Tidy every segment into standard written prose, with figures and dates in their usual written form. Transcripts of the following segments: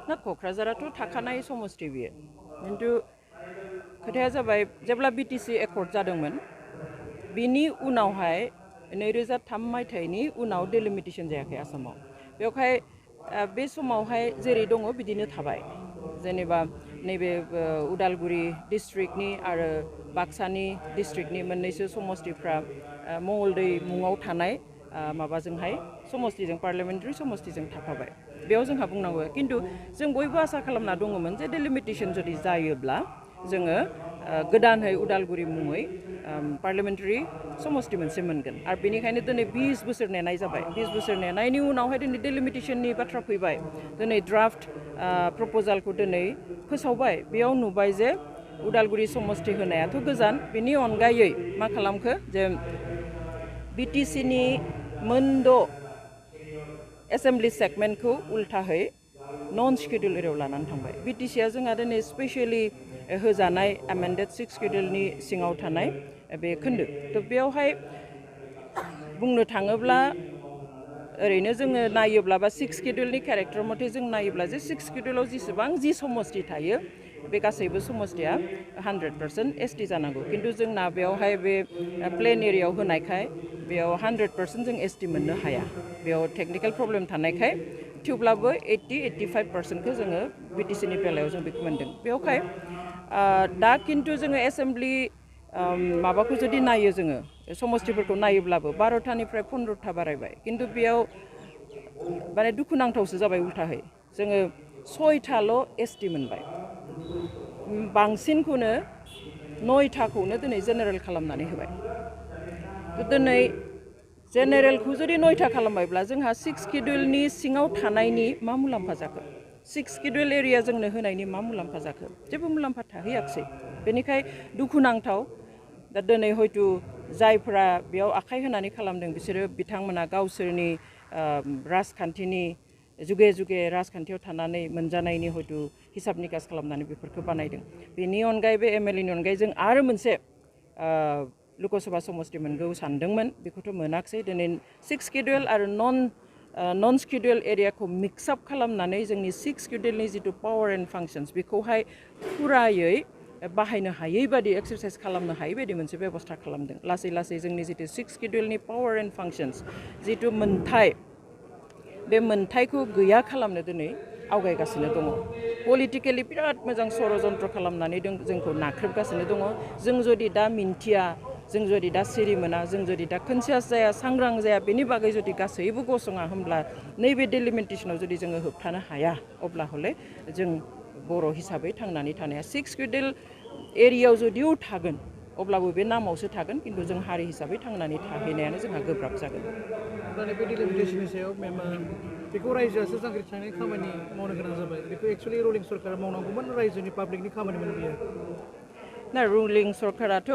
ना क'क्राझाराथ' थाखानाय समस्ति बियो खिन्थु खोथाया जाबाय जेब्ला बिटिसि एकर्ड जादोंमोन बिनि उनावहाय 2003 मायथाइनि उनाव डेलिमिटेसन जायाखै आसामाव बेवहाय बे समावहाय जेरै दङ बिदिनो थाबाय जेनेबा नैबे उदालगुरि डिस्ट्रिक्टनि आरो बाक्सानि डिस्ट्रिक्टनि मोननैसो समस्तिफ्रा मंगलदै मुङाव थानाय माबाजोंहाय समस्तिजों पार्लियामेन्टारि समस्तिजों थाफाबाय बेयाव जोंहा बुंनांगौ खिन्थु जों बयबो आसा खालामना दङमोन जे डेलिमिटेसन जुदि जायोब्ला जोङो गोदानहै उदालगुरि मुङै पार्लियामेन्टारि समस्ति मोनसे मोनगोन आरो बेनिखायनो दिनै 20 बोसोर नेनाय जाबाय 20 बोसोर नेनायनि उनावहाय दिनै डेलिमिटेसननि बाथ्रा फैबाय दिनै ड्राफ्ट प्रप'जालखौ दिनै फोसावबाय बेयाव नुबाय जे उदालगुरि समस्ति होनायाथ' गोजान बेनि अनगायै मा खालामखो जे बिटिसिनि मोनद' एसेम्बलि सेगमेन्टखौ उल्थाहै नन स्केड्युल एरियायाव लानानै थांबाय बिटिसिया जोंहा दिनै स्पेसियेलि होजानाय एमेन्डेड 6 स्केड्युलनि सिङाव थानाय बे खोन्दो थ' बेयावहाय बुंनो थाङोब्ला ओरैनो जोङो नायोब्ला बा 6 स्केड्युलनि केरेक्टार मथे जों नायोब्ला जे 6 स्केड्युलाव जेसेबां जि समस्ति थायो बे गासैबो समस्तिया 100% एसटि जानांगौ खिन्थु जोंना बेयावहाय बे प्लेन एरियायाव होनायखाय बेयाव 100% जों एसटि मोननो हाया बेयाव टेक्निकेल प्रब्लेम थानायखाय थेवब्लाबो 80-85%खौ जोङो बिटिसिनि बेलायाव जों बेखौ मोन्दों बेयावहाय दा खिन्थु जोङो एसेम्बलि माबाखौ जुदि नायो जोङो समस्तिफोरखौ नायोब्लाबो 12थानिफ्राय 15था बारायबाय खिन्थु बेयाव माने दुखुनांथावसो जाबाय उल्थाहै जोङो 6थाल' एसटि मोनबाय बांसिनखौनो 9थाखौनो दिनै जेनेरेल खालामनानै होबाय दिनै जेनेरेलखौ जुदि 9था खालामबायब्ला जोंहा 6 स्केड्युलनि सिङाव थानायनि मा मुलाम्फा जाखो 6 स्केड्युल एरिया जोंनो होनायनि मा मुलाम्फा जाखो जेबो मुलाम्फा थाहैयाखसै बेनिखाय दुखुनांथाव दा दिनै हयতো जायफ्रा बेयाव आखाइ होनानै खालामदों बिसोरो बिथांमोना गावसोरनि राजखान्थिनि जुगे जुगे राजखान्थियाव थानानै मोनजानायनि हयतो हिसाब निकास खालामनानै बेफोरखौ बानायदों बेनि अनगायै बे एमएलएनि अनगायै जों आरो मोनसे लोकसभा समस्ति मोनगौ सानदोंमोन बेखौथ' मोनाखसै दिनै 6 स्केड्युल आरो नन स्केड्युल एरियाखौ मिक्सआप खालामनानै जोंनि 6 स्केड्युलनि जितु पावार एन्ड फांसन्स बेखौहाय फुरायै बाहायनो हायै बादि एक्सारसाइज खालामनो हायै बादि मोनसे बेबस्था खालामदों लासै लासै जोंनि जितु 6 स्केड्युलनि पावार एन्ड फांसन्स जितु मोनथाय बे मोनथायखौ गैया खालामनो दिनै आवगायगासिनो दङ पलिटिकेलि बिराद मोजां षड़यन्त्र खालामनानै जोंखौ नाख्रेबगासिनो दङ जों जुदि दा मिन्थिया जों जुदि दा सिरि मोना जों जुदि दा कनसियास जाया सांग्रां जाया बेनि बागै जुदि गासैबो गसङा होमब्ला नैबे डेलिमिटेसनाव जुदि जोङो होबथानो हाया अब्ला हले जों बर' हिसाबै थांनानै थानाया 6 स्केड्युल एरियायाव जुदिও थागोन अब्लाबो बे नामावसो थागोन खिन्थु जों हारि हिसाबै थांनानै थाहैनायानो जोंहा गोब्राब जागोन माने बे डेलिमिटेसननि सायाव बेखौ रायजोआसो जांख्रिखांनाय खामानि मावनो गोनां जाबाय बेखौ एक्चुअलि रुलिं सरकारा मावनांगौमोन रायजोनि पाब्लिकनि खामानिमोन बियो ना रुलिं सरकाराथ'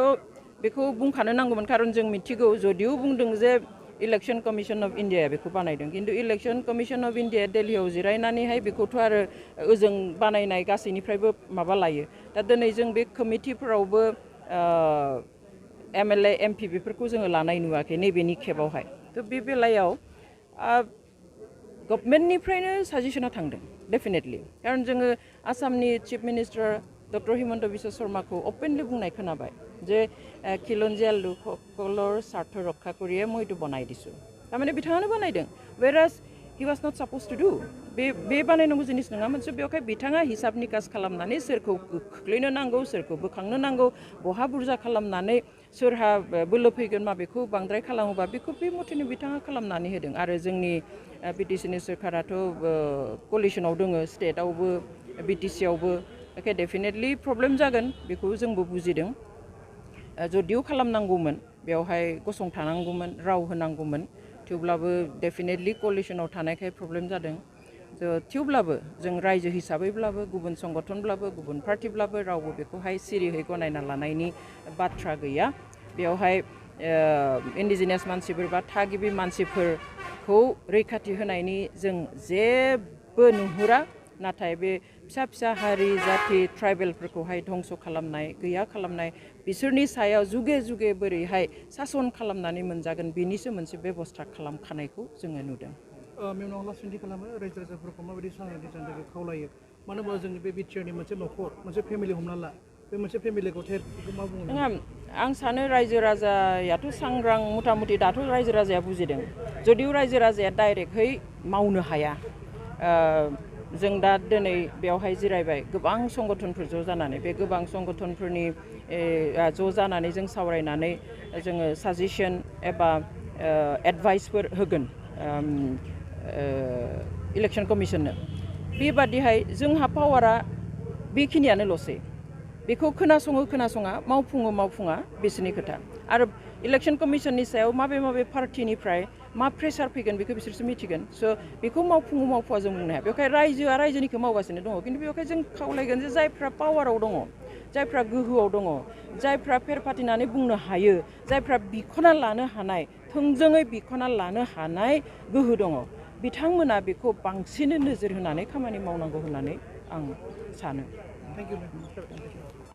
बेखौ बुंखानो नांगौमोन खारन जों मिथिगौ जदिও बुंदों जे इलेक्शन कमिशन अफ इन्डिया बेखौ बानायदों खिन्थु इलेक्शन कमिशन अफ इन्डिया दिल्लीयाव जिरायनानैहाय बेखौथ' आरो ओजों बानायनाय गासैनिफ्रायबो माबा लायो दा दिनै जों बे कमिटिफोरावबो एमएलए एमपि बेफोरखौ जोङो लानाय नुवाखै नैबेनि खेबावहाय थ' बे बेलायाव गभर्नमेन्टनिफ्रायनो साजेसना थांदों डेफिनेटलि खारन जोङो आसामनि chief minister doctor Himanta Biswa शर्माखौ अपेनलि बुंनाय खोनाबाय जे খিলঞ্জীয়া লোকসকলৰ স্বাৰ্থ ৰক্ষা কৰিয়ে মই এইটো বনাই দিছোঁ তাৰমানে বিথাঙানো বানাইদों whereas he was not supposed to do बे बानायनांगौ जिनिस नङामोन बेवहाय बिथाङा हिसाब निकास खालामनानै सोरखौ खोख्लैनो नांगौ सोरखौ बोखांनो नांगौ बहा बुरजा खालामनानै सोरहा बोलो फैगोन माबेखौ बांद्राय खालामोबा बेखौ बे मथेनो बिथाङा खालामनानै होदों आरो जोंनि बिटिसिनि सोरखाराथ' कलिसनाव दङ स्टेटआवबो बिटिसियावबो एखे डेफिनेटलि प्रब्लेम जागोन बेखौ जोंबो बुजिदों जदिও खालामनांगौमोन बेवहाय गसंथानांगौमोन राव होनांगौमोन थेवब्लाबो डेफिनेटलि कलिसनाव थानायखाय प्रब्लेम जादों थेवब्लाबो जों रायजो हिसाबैब्लाबो गुबुन संगठनब्लाबो गुबुन पार्टिब्लाबो रावबो बेखौहाय सिरियै गनायना लानायनि बाथ्रा गैया बेवहाय इन्डिजिनियास मानसिफोर बा थागिबि मानसिफोरखौ रैखाथि होनायनि जों जेबो नुहुरा नाथाय बे फिसा फिसा हारि जाथि ट्राइबेलफोरखौहाय धंस खालामनाय गैया खालामनाय बिसोरनि सायाव जुगे जुगे बोरैहाय सासन खालामनानै मोनजागोन बेनिसो मोनसे बेबस्था खालामखानायखौ जोङो नुदों मेमनाव लास्ट सोंथि खालामो रायजो राजाफोरखौ माबायदि सांग्रांथि जानो थाखाय खावलायो मानो होनबा जोंनि बे बिटिआरनि मोनसे न'खर मोनसे फेमिलि हमना ला बे मोनसे फेमिलिखौ मा बुङो नङा आं सानो रायजो राजायाथ' सांग्रां मथा मथि दाथ' रायजो राजाया बुजिदों जुदिव रायजो राजाया डाइरेक्टहै मावनो हाया जों दा दिनै बेवहाय जिरायबाय गोबां संगठनफोर ज' जानानै बे गोबां संगठनफोरनि ज' जानानै जों सावरायनानै जोङो साजेसन एबा एडभाइसफोर होगोन इलेक्सन कमिसननो बेबादिहाय जोंहा पावारा बेखिनियानोल'सै बेखौ खोनासङा मावफुङा बिसोरनि खोथा आरो इलेक्सन कमिसननि सायाव माबे पार्टिनिफ्राय मा प्रेसार फैगोन बेखौ बिसोरसो मिथिगोन स' बेखौ मावफुङा जों बुंनो हाया बेवहाय रायजोआ रायजोनिखौ मावगासिनो दङ खिन्थु बेवहाय जों खावलायगोन जे जायफ्रा पावाराव दङ जायफ्रा गोहोआव दङ जायफ्रा फेर फाथिनानै बुंनो हायो जायफ्रा बिख'ना लानो हानाय थोंजोङै बिख'ना लानो हानाय गोहो दङ बिथांमोना बेखौ बांसिनै नोजोर होनानै खामानि मावनांगौ होननानै आं सानो थेंक इउ